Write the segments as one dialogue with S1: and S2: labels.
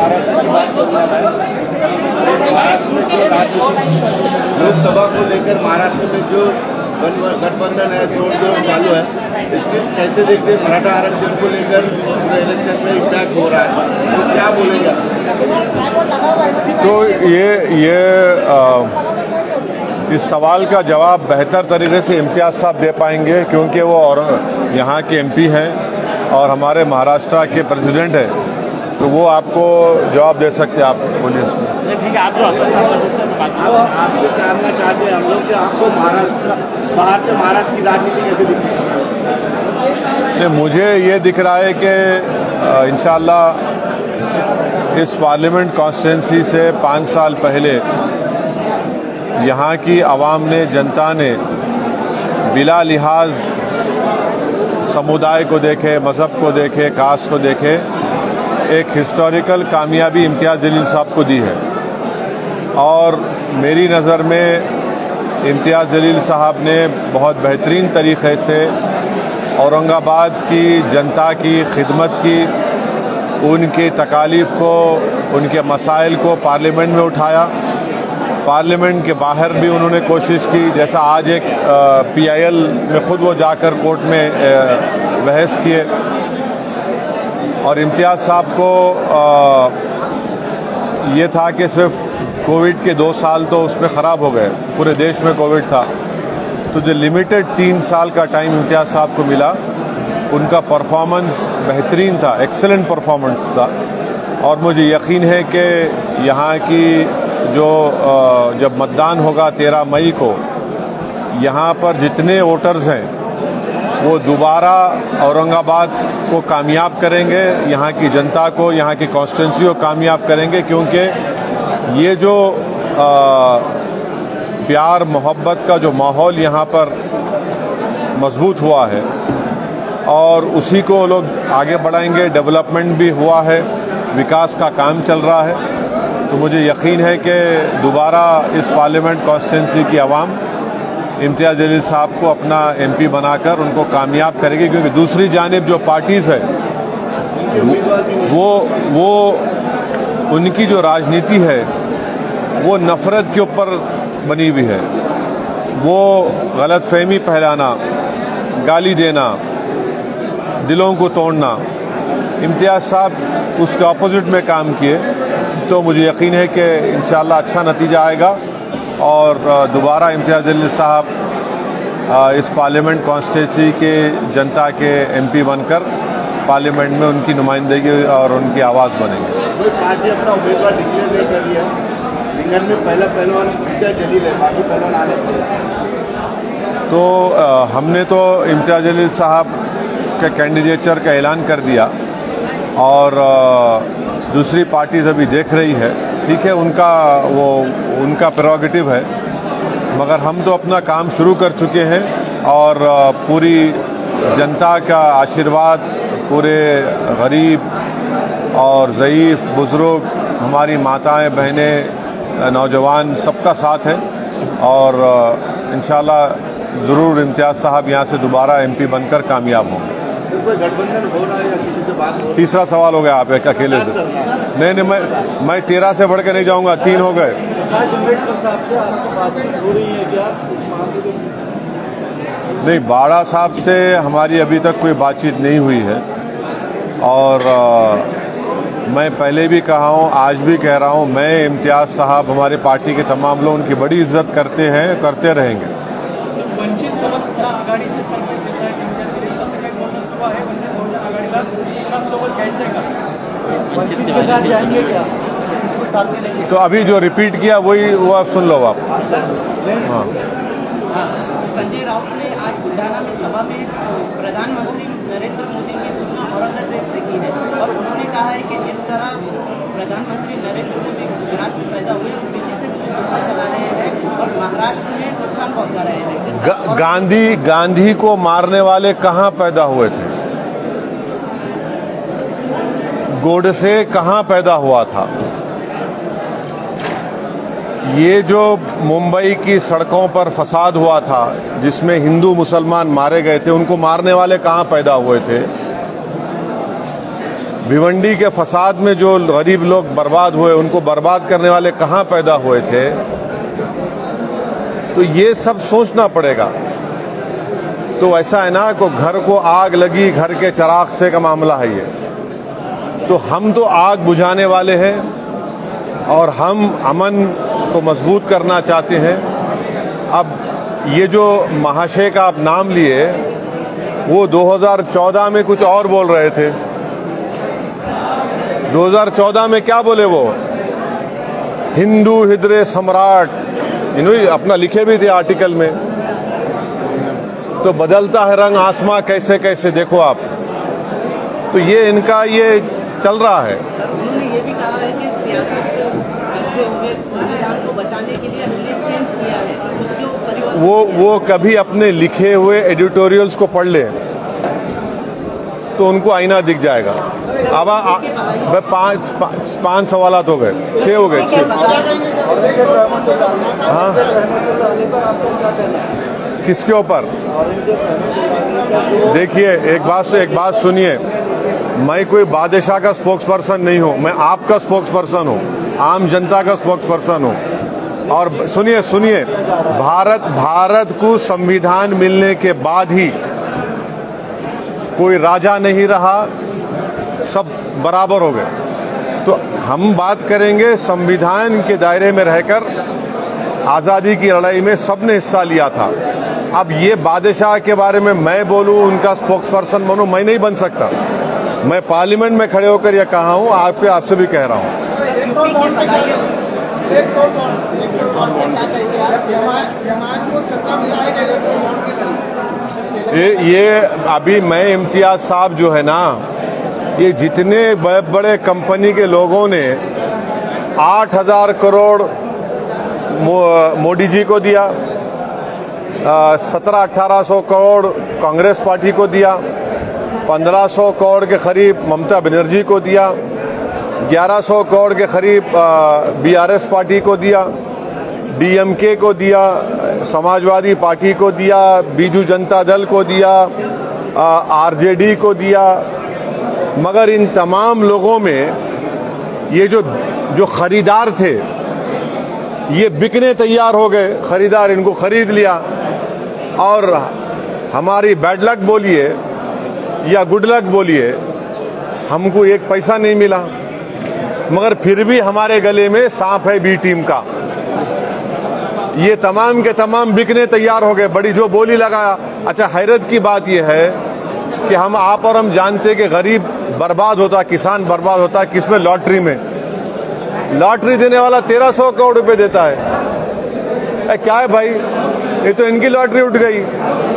S1: महाराष्ट्र की बात करूँगा मैं। महाराष्ट्र में जो लोकसभा को लेकर महाराष्ट्र में जो गठबंधन है, तोड़जोड़ चालू है, इसके कैसे देखते हैं? मराठा आरक्षण को लेकर पूरे इलेक्शन में इम्पैक्ट हो रहा है, तो क्या बोलेंगे?
S2: तो इस सवाल का जवाब बेहतर तरीके से इम्तियाज़ साहब दे पाएंगे, क्योंकि वो और यहाँ के एमपी हैं और हमारे महाराष्ट्र के प्रेसिडेंट हैं, तो वो आपको जवाब दे सकते हैं। आप बोलिए इसमें।
S3: ठीक है, आप जो
S1: आपसे जानना चाहते हैं हम लोग कि आपको बाहर से महाराष्ट्र की राजनीति कैसे दिखती है?
S2: नहीं, मुझे ये दिख रहा है कि इंशाअल्लाह इस पार्लियामेंट कॉन्स्टिट्यूंसी से 5 साल पहले यहाँ की आवाम ने, जनता ने बिला लिहाज समुदाय को देखे, मज़हब को देखे, कास्ट को देखे, एक हिस्टोरिकल कामयाबी इम्तियाज़ जलील साहब को दी है। और मेरी नज़र में इम्तियाज़ जलील साहब ने बहुत बेहतरीन तरीक़े से औरंगाबाद की जनता की खिदमत की, उनकी तकालीफ को, उनके मसाइल को पार्लियामेंट में उठाया। पार्लियामेंट के बाहर भी उन्होंने कोशिश की, जैसा आज एक PIL में खुद वो जाकर कोर्ट में बहस किए। और इम्तियाज़ साहब को ये था कि सिर्फ कोविड के 2 साल तो उसमें ख़राब हो गए, पूरे देश में कोविड था, तो जो लिमिटेड 3 साल का टाइम इम्तियाज़ साहब को मिला, उनका परफॉर्मेंस बेहतरीन था, एक्सेलेंट परफॉर्मेंस था। और मुझे यकीन है कि यहाँ की जो जब मतदान होगा 13 मई को, यहाँ पर जितने वोटर्स हैं वो दोबारा औरंगाबाद को कामयाब करेंगे, यहाँ की जनता को, यहाँ की कॉन्स्टिट्यूंसी को कामयाब करेंगे, क्योंकि ये जो प्यार मोहब्बत का जो माहौल यहाँ पर मजबूत हुआ है और उसी को लोग आगे बढ़ाएंगे। डेवलपमेंट भी हुआ है, विकास का काम चल रहा है, तो मुझे यकीन है कि दोबारा इस पार्लियामेंट कॉन्स्टिट्यूंसी की आवाम इम्तियाज़ जलील साहब को अपना MP बनाकर उनको कामयाब करेगी। क्योंकि दूसरी जानिब जो पार्टीज़ है वो उनकी जो राजनीति है वो नफ़रत के ऊपर बनी हुई है। वो गलतफहमी फैलाना, गाली देना, दिलों को तोड़ना। इम्तियाज़ साहब उसके ऑपोजिट में काम किए, तो मुझे यकीन है कि इंशाअल्लाह अच्छा नतीजा आएगा और दोबारा इम्तियाज़ जलील साहब इस पार्लियामेंट कॉन्स्टिट्यूंसी के जनता के MP बनकर पार्लियामेंट में उनकी नुमाइंदगी और उनकी आवाज़ बनेंगे।
S1: कोई पार्टी अपना उम्मीदवार डिक्लेयर नहीं कर रही है। रिंगन में पहला पहलवान इम्तियाज़ जलील है, बाकी पहलवान आने पड़े।
S2: तो हमने तो इम्तियाज़ जलील साहब के कैंडिडेचर का ऐलान कर दिया और दूसरी पार्टीज अभी देख रही है। ठीक है, उनका प्रेरोगेटिव है, मगर हम तो अपना काम शुरू कर चुके हैं और पूरी जनता का आशीर्वाद, पूरे गरीब और ज़ईफ़, बुज़ुर्ग, हमारी माताएं, बहनें, नौजवान, सबका साथ है और इंशाअल्लाह ज़रूर इम्तियाज़ साहब यहाँ से दोबारा MP बनकर कामयाब होंगे।
S1: कोई गठबंधन हो रहा है या किसी से बात हो रही है?
S2: तीसरा सवाल हो गया आप एक अकेले से। नहीं, मैं 13 से बढ़ के नहीं जाऊँगा, 3 हो गए। नहीं, बाड़ा साहब से हमारी अभी तक कोई बातचीत नहीं हुई है और मैं पहले भी कहा हूँ, आज भी कह रहा हूँ, मैं इम्तियाज़ साहब, हमारी पार्टी के तमाम लोग उनकी बड़ी इज्जत करते हैं, करते रहेंगे।
S4: वंचित सोबत आघाडीचे संकेत देत आहेत इम्तियाज़ जलील, असं काही बोलणं सुरू आहे। वंचित बहुजन आघाडीला पुन्हा सोबत घ्यायचं आहे का? वंचित के साथ जाएंगे क्या? इसको साथ में लेंगे?
S2: तो अभी जो रिपीट किया वो आप सुन लो आप। हाँ,
S5: संजय राउत ने आज बुल्ढाना में सभा में प्रधानमंत्री नरेंद्र मोदी की तुलना औरंगजेब से की है और उन्होंने कहा है कि जिस तरह प्रधानमंत्री नरेंद्र मोदी गुजरात में पैदा हुए और दिल्ली से पूरी सत्ता चला रहे हैं और महाराष्ट्र में नुकसान पहुंचा रहे हैं।
S2: गांधी को मारने वाले कहाँ पैदा हुए थे? गोडसे कहाँ पैदा हुआ था? ये जो मुंबई की सड़कों पर फसाद हुआ था, जिसमें हिंदू मुसलमान मारे गए थे, उनको मारने वाले कहाँ पैदा हुए थे? भिवंडी के फसाद में जो गरीब लोग बर्बाद हुए, उनको बर्बाद करने वाले कहाँ पैदा हुए थे? तो ये सब सोचना पड़ेगा। तो ऐसा है ना, को घर को आग लगी, घर के चिराग से का मामला है ये। तो हम तो आग बुझाने वाले हैं और हम अमन को मजबूत करना चाहते हैं। अब ये जो महाशय का आप नाम लिए, वो 2014 में कुछ और बोल रहे थे। 2014 में क्या बोले वो? हिंदू हिजड़े सम्राट, इन्होंने अपना लिखे भी थे आर्टिकल में। तो बदलता है रंग आसमां कैसे कैसे, देखो आप। तो ये इनका ये चल रहा है।
S5: उन्होंने ये भी कहा है कि सियासत करते हुए संविधान को बचाने के लिए हमने चेंज किया है खुद के परिवार।
S2: वो कभी अपने लिखे हुए एडिटोरियल्स को पढ़ ले तो उनको आईना दिख जाएगा। अब पांच सवालात हो गए, 6 हो गए, 6। हाँ, किसके ऊपर? देखिए, एक बात सुनिए, मैं कोई बादशाह का स्पोक्स पर्सन नहीं हूं, मैं आपका स्पोक्स पर्सन हूं, आम जनता का स्पोक्स पर्सन हूं। और सुनिए, भारत को संविधान मिलने के बाद ही कोई राजा नहीं रहा, सब बराबर हो गए। तो हम बात करेंगे संविधान के दायरे में रहकर आज़ादी की लड़ाई में सबने हिस्सा लिया था। अब ये बादशाह के बारे में मैं बोलूं, उनका स्पोक्स पर्सन बनूं, मैं नहीं बन सकता। मैं पार्लियामेंट में खड़े होकर यह कहा हूं, आपसे भी कह रहा हूं। ये अभी मैं इम्तियाज साहब जो है ना, ये जितने बड़े बड़े कंपनी के लोगों ने 8,000 करोड़ मोदी जी को दिया, 1700-1800 करोड़ कांग्रेस पार्टी को दिया, 1500 करोड़ के करीब ममता बनर्जी को दिया, 1100 करोड़ के करीब बीआरएस पार्टी को दिया, डीएमके को दिया, समाजवादी पार्टी को दिया, बीजू जनता दल को दिया, आरजेडी को दिया। मगर इन तमाम लोगों में ये जो खरीदार थे, ये बिकने तैयार हो गए। खरीदार इनको खरीद लिया और हमारी बैड लक बोलिए या गुड लक बोलिए, हमको एक पैसा नहीं मिला। मगर फिर भी हमारे गले में सांप है बी टीम का। ये तमाम के तमाम बिकने तैयार हो गए, बड़ी जो बोली लगाया। अच्छा, हैरत की बात यह है कि आप और हम जानते कि गरीब बर्बाद होता, किसान बर्बाद होता है किसमें? लॉटरी में। लॉटरी देने वाला 1300 करोड़ रुपए देता है। क्या है भाई, ये तो इनकी लॉटरी उठ गई।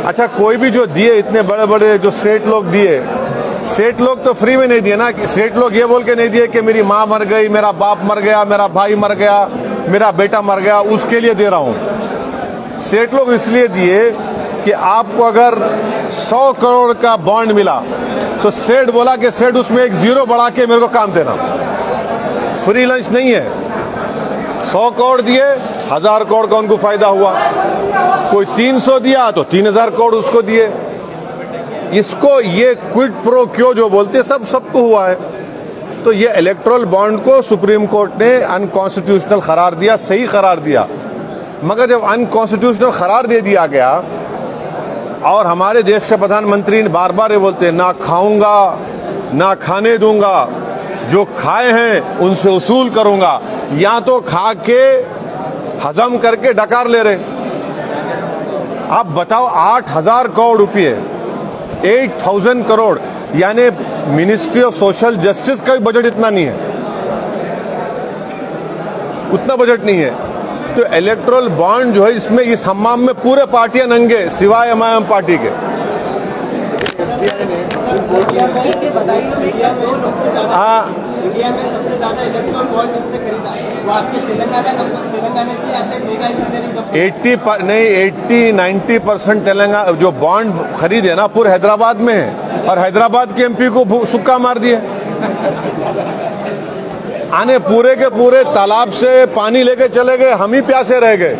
S2: अच्छा, कोई भी जो दिए, इतने बड़े बड़े जो सेठ लोग दिए, सेठ लोग तो फ्री में नहीं दिए ना। सेठ लोग ये बोल के नहीं दिए कि मेरी माँ मर गई, मेरा बाप मर गया, मेरा भाई मर गया, मेरा बेटा मर गया, उसके लिए दे रहा हूं। सेठ लोग इसलिए दिए कि आपको अगर 100 करोड़ का बॉन्ड मिला तो सेठ बोला कि सेठ उसमें एक जीरो बढ़ा के मेरे को काम देना। फ्री लंच नहीं है। 100 करोड़ दिए, 1000 करोड़ का उनको फायदा हुआ। कोई 300 दिया तो 3000 करोड़ उसको दिए। इसको ये क्विड प्रो क्यो जो बोलते सब सबको हुआ है। तो ये इलेक्टोरल बॉन्ड को सुप्रीम कोर्ट ने अनकॉन्स्टिट्यूशनल करार दिया, सही करार दिया। मगर जब अनकॉन्स्टिट्यूशनल करार दे दिया गया और हमारे देश के प्रधानमंत्री ने बार बार ये बोलते हैं, ना खाऊंगा ना खाने दूंगा, जो खाए हैं उनसे वसूल करूंगा, या तो खा के हजम करके डकार ले रहे। आप बताओ, 8,000 करोड़ रुपये, 8,000 करोड़, यानी मिनिस्ट्री ऑफ सोशल जस्टिस का भी बजट इतना नहीं है, उतना बजट नहीं है। तो इलेक्टोरल बॉन्ड जो है, इसमें इस हम्माम में पूरे पार्टियां नंगे सिवाय एमआईएम पार्टी के। हाँ,
S4: इंडिया में सबसे ज्यादा इलेक्ट्रॉल बॉन्ड जिसने खरीदा वो आपके तेलंगाना से आते हैं। मेगा इंजीनियरिंग 80-90% तेलंगाना जो बॉन्ड खरीदे ना पूरे हैदराबाद में है, और हैदराबाद के एमपी को सुक्का मार दिए। आने पूरे के पूरे तालाब से पानी लेके चले गए, हम ही प्यासे रह गए।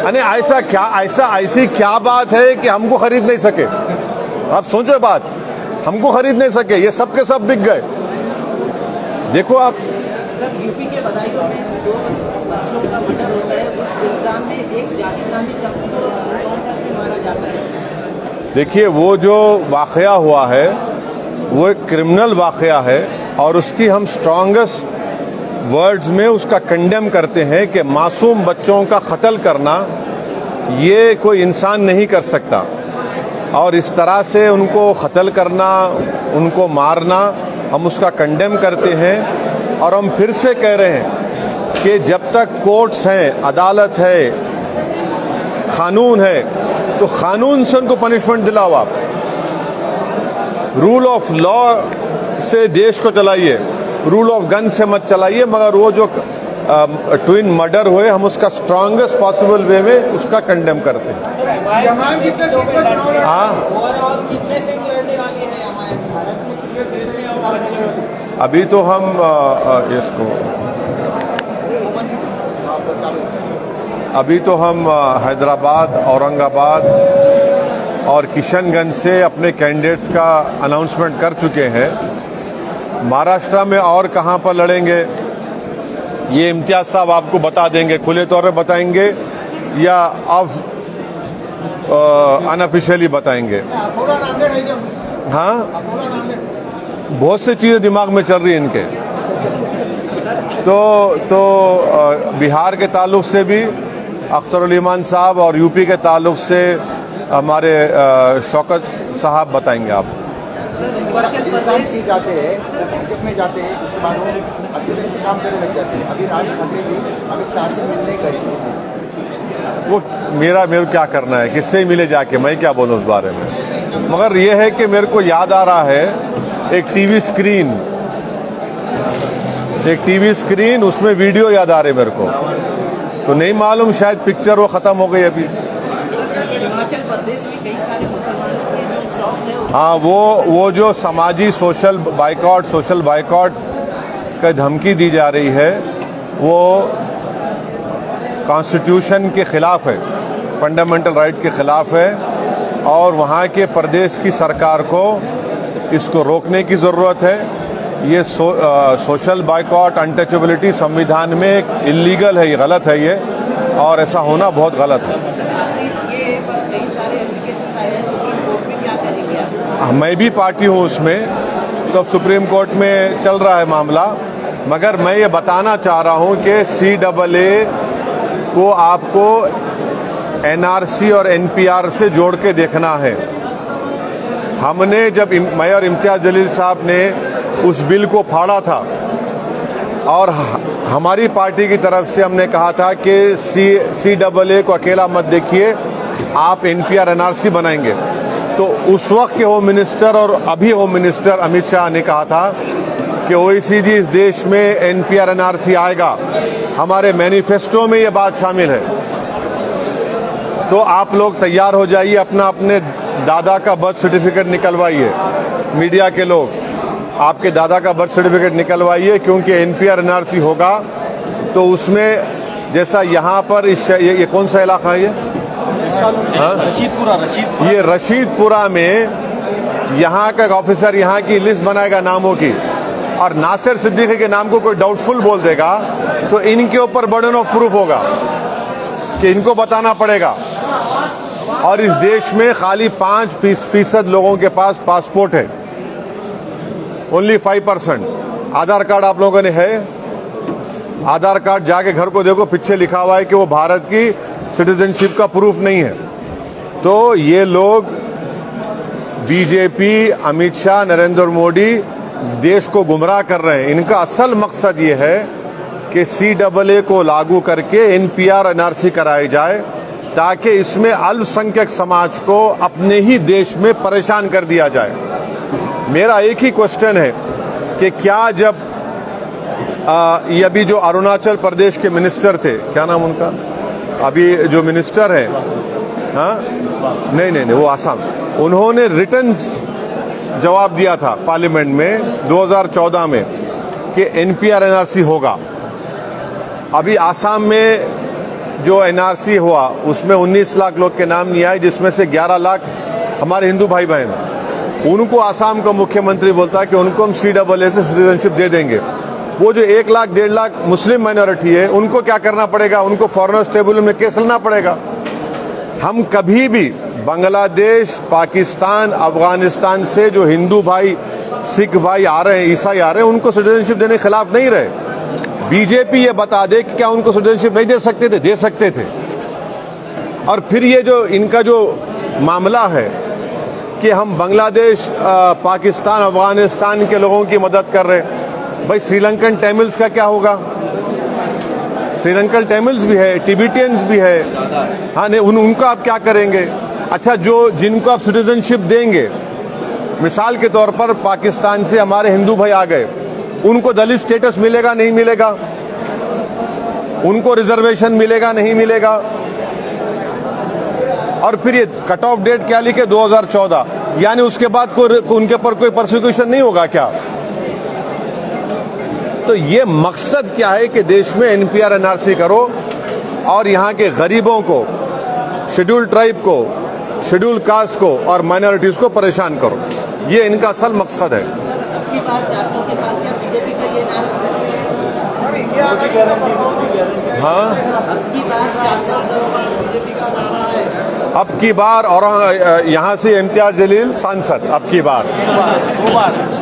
S4: अने ऐसी क्या बात है कि हमको खरीद नहीं सके? आप सोचो बात, हमको खरीद नहीं सके, ये सब के सब बिक गए।
S2: देखो आप,
S5: सर यूपी के बदायूं में 2 बच्चों का मर्डर होता है, उस इल्जाम में एक जाकिर नामी शख्स को एनकाउंटर में मारा जाता है।
S2: देखिए वो जो वाक़या हुआ है वो एक क्रिमिनल वाक़या है और उसकी हम स्ट्रॉन्गेस्ट वर्ड्स में उसका कंडेम करते हैं कि मासूम बच्चों का कत्ल करना ये कोई इंसान नहीं कर सकता और इस तरह से उनको कत्ल करना, उनको मारना, हम उसका कंडेम करते हैं। और हम फिर से कह रहे हैं कि जब तक कोर्ट्स हैं, अदालत है, कानून है, तो कानून से उनको पनिशमेंट दिलाओ। आप रूल ऑफ लॉ से देश को चलाइए, रूल ऑफ गन से मत चलाइए। मगर वो जो ट्विन मर्डर हुए, हम उसका स्ट्रांगेस्ट पॉसिबल वे में उसका कंडेम करते हैं। हाँ, अभी तो हम हैदराबाद, औरंगाबाद और किशनगंज से अपने कैंडिडेट्स का अनाउंसमेंट कर चुके हैं। महाराष्ट्र में और कहां पर लड़ेंगे ये इम्तियाज साहब आपको बता देंगे, खुले तौर पे बताएंगे या अनऑफिशियली बताएंगे। हाँ, बहुत सी चीज़ें दिमाग में चल रही हैं इनके। तो बिहार के ताल्लुक से भी अख्तरुल इमान साहब और यूपी के ताल्लुक से हमारे शौकत साहब बताएंगे आप।
S3: हिमाचल जाते हैं, संसद में जाते हैं, उसके बाद वो अच्छी तरह से काम करने लग जाते हैं। अभी राज ठाकरे भी अमित शाह से मिलने गए।
S2: वो मेरा क्या करना है, किससे मिले जाके, मैं क्या बोलूं उस बारे में। मगर ये है कि मेरे को याद आ रहा है एक टीवी स्क्रीन, उसमें वीडियो याद आ रहे मेरे को। तो नहीं मालूम, शायद पिक्चर वो ख़त्म हो गई अभी।
S5: हिमाचल प्रदेश में कई सारे मुसलमानों के जो शौक है।
S2: हाँ, वो जो समाजी सोशल बाइकआउट का धमकी दी जा रही है वो कॉन्स्टिट्यूशन के खिलाफ है, फंडामेंटल राइट के खिलाफ है और वहाँ के प्रदेश की सरकार को इसको रोकने की ज़रूरत है। ये सोशल बाइकआउट, अनटचेबिलिटी संविधान में इल्लीगल है, ये गलत है ये, और ऐसा होना बहुत गलत है। मैं भी पार्टी हूँ उसमें, तो सुप्रीम कोर्ट में चल रहा है मामला। मगर मैं ये बताना चाह रहा हूँ कि CAA को आपको NRC और NPR से जोड़ के देखना है। हमने जब मैं और इम्तियाज जलील साहब ने उस बिल को फाड़ा था और हमारी पार्टी की तरफ से हमने कहा था कि CAA को अकेला मत देखिए, आप NPR NRC बनाएंगे। तो उस वक्त के होम मिनिस्टर और अभी होम मिनिस्टर अमित शाह ने कहा था कि OECD इस देश में NPR NRC आएगा, हमारे मैनिफेस्टो में ये बात शामिल है। तो आप लोग तैयार हो जाइए, अपने दादा का बर्थ सर्टिफिकेट निकलवाइए। मीडिया के लोग, आपके दादा का बर्थ सर्टिफिकेट निकलवाइए, क्योंकि NPR NRC होगा तो उसमें जैसा यहाँ पर ये कौन सा इलाका है ये रशीदपुरा में यहाँ का ऑफिसर यहाँ की लिस्ट बनाएगा नामों की, और नासिर सिद्दीकी के नाम को कोई डाउटफुल बोल देगा तो इनके ऊपर बर्डन ऑफ प्रूफ होगा कि इनको बताना पड़ेगा। और इस देश में खाली 5% लोगों के पास पासपोर्ट है, ओनली 5%। आधार कार्ड आप लोगों ने है? आधार कार्ड जाके घर को देखो, पीछे लिखा हुआ है कि वो भारत की सिटीजनशिप का प्रूफ नहीं है। तो ये लोग बीजेपी, अमित शाह, नरेंद्र मोदी देश को गुमराह कर रहे हैं। इनका असल मकसद ये है कि CAA को लागू करके NPR NRC कराई जाए, ताकि इसमें अल्पसंख्यक समाज को अपने ही देश में परेशान कर दिया जाए। मेरा एक ही क्वेश्चन है कि क्या जब ये अभी जो अरुणाचल प्रदेश के मिनिस्टर थे, क्या नाम उनका, अभी जो मिनिस्टर है, हाँ नहीं, वो आसाम, उन्होंने रिटर्न जवाब दिया था पार्लियामेंट में 2014 में कि NPR NRC होगा। अभी आसाम में जो NRC हुआ उसमें 19 लाख लोग के नाम नहीं आए, जिसमें से 11 लाख हमारे हिंदू भाई बहन। उनको आसाम का मुख्यमंत्री बोलता है कि उनको हम CAA से सिटीजनशिप दे देंगे। वो जो 1 लाख 1.5 लाख मुस्लिम माइनॉरिटी है उनको क्या करना पड़ेगा, उनको फॉरेनर्स ट्रिब्यूनल में केस लेना पड़ेगा। हम कभी भी बांग्लादेश, पाकिस्तान, अफगानिस्तान से जो हिंदू भाई, सिख भाई आ रहे हैं, ईसाई आ रहे हैं, उनको सिटीजनशिप देने के खिलाफ नहीं रहे। बीजेपी ये बता दे कि क्या उनको सिटीजनशिप नहीं दे सकते थे? दे सकते थे। और फिर ये जो इनका जो मामला है कि हम बांग्लादेश, पाकिस्तान, अफगानिस्तान के लोगों की मदद कर रहे हैं, भाई श्रीलंकन तमिल्स का क्या होगा? श्रीलंकन तमिल्स भी है, टिबेटियंस भी है, हाँ नहीं, उनका आप क्या करेंगे? अच्छा, जिनको आप सिटीजनशिप देंगे, मिसाल के तौर पर पाकिस्तान से हमारे हिंदू भाई आ गए, उनको दलित स्टेटस मिलेगा नहीं मिलेगा? उनको रिजर्वेशन मिलेगा नहीं मिलेगा? और फिर ये कट ऑफ डेट क्या लिखे? 2014, यानी उसके बाद उनके ऊपर कोई प्रोसिक्यूशन नहीं होगा क्या? तो ये मकसद क्या है कि देश में एनपीआर एनआरसी करो और यहाँ के गरीबों को, शेड्यूल ट्राइब को, शेड्यूल कास्ट को और माइनॉरिटीज को परेशान करो। ये इनका असल मकसद है।
S5: अब की बार 400 के पार क्या बीजेपी का ये नारा सच में?
S2: हाँ,
S5: अब की बार 400 बीजेपी का नारा है।
S2: अब की बार और यहाँ से इम्तियाज जलील सांसद, अब की बार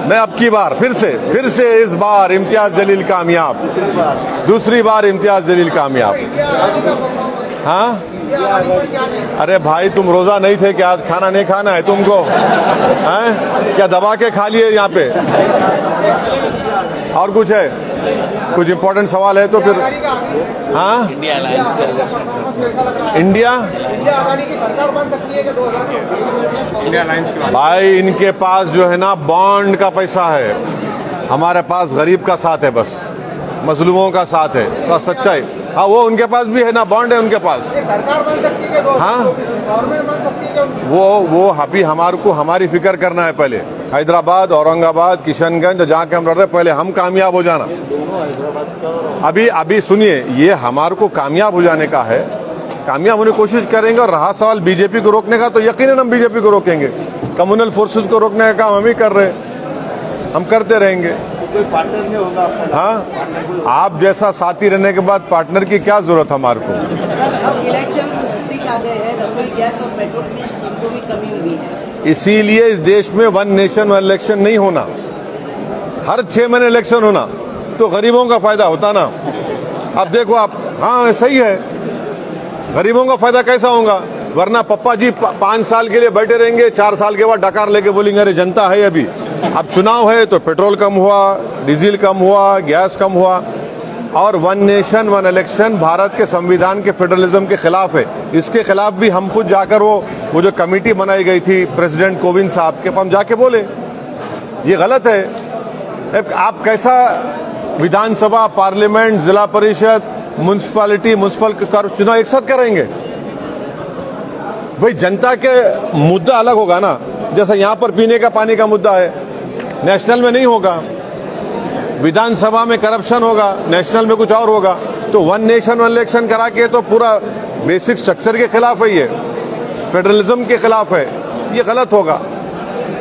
S2: मैं अब की बार फिर से इस बार इम्तियाज जलील कामयाब, दूसरी बार इम्तियाज जलील कामयाब। हाँ, अरे भाई तुम रोजा नहीं थे क्या? आज खाना नहीं खाना है तुमको? हैं? क्या दबा के खा लिए यहाँ पे? और कुछ है? कुछ इंपॉर्टेंट सवाल है तो फिर हाँ, इंडिया
S4: आघाड़ी की सरकार बन सकती है कि 2024?
S2: भाई इनके पास जो है ना बॉन्ड का पैसा है, हमारे पास गरीब का साथ है, बस मजलूमों का साथ है, तो सच्चाई। हाँ, वो उनके पास भी है ना, बॉन्ड है उनके पास।
S4: सरकार बन सकती है कि
S2: हाँ,
S4: गवर्नमेंट बन सकती है?
S2: वो अभी हमारी फिक्र करना है पहले। हैदराबाद, औरंगाबाद, किशनगंज जहाँ के हम रह रहे, पहले हम कामयाब हो जाना। अभी सुनिए, ये हमारे को कामयाब हो जाने का है, कामयाब होने की कोशिश करेंगे। और रहा सवाल बीजेपी को रोकने का, तो यकीनन हम बीजेपी को रोकेंगे। कम्युनल फोर्सेस को रोकने का काम हम ही कर रहे हैं, हम करते रहेंगे।
S1: कोई पार्टनर नहीं होगा आपका?
S2: हाँ, आप जैसा साथी रहने के बाद पार्टनर की क्या जरूरत हमारे को?
S5: अब इलेक्शन नजदीक आ गए हैं, रसोई गैस और पेट्रोल की कीमतों में कमी हुई है।
S2: इसीलिए इस देश में 1 नेशन 1 इलेक्शन नहीं होना, हर 6 महीने इलेक्शन होना, तो गरीबों का फायदा होता ना। अब देखो आप, हाँ सही है, गरीबों का फायदा कैसा होगा? वरना पप्पा जी 5 साल के लिए बैठे रहेंगे, 4 साल के बाद डकार लेके बोलेंगे अरे जनता है अभी, अब चुनाव है तो पेट्रोल कम हुआ, डीजल कम हुआ, गैस कम हुआ। और 1 नेशन 1 इलेक्शन भारत के संविधान के फेडरलिज्म के खिलाफ है। इसके खिलाफ भी हम खुद जाकर वो जो कमेटी बनाई गई थी प्रेसिडेंट कोविंद साहब के, हम जाके बोले ये गलत है। आप कैसा विधानसभा, पार्लियामेंट, जिला परिषद, म्युनिसिपैलिटी, म्युनिसिपल चुनाव एक साथ करेंगे? भाई जनता के मुद्दा अलग होगा ना, जैसा यहाँ पर पीने का पानी का मुद्दा है, नेशनल में नहीं होगा। विधानसभा में करप्शन होगा, नेशनल में कुछ और होगा। तो 1 नेशन 1 इलेक्शन करा के तो पूरा बेसिक स्ट्रक्चर के खिलाफ है, ये फेडरलिज्म के खिलाफ है, ये गलत होगा।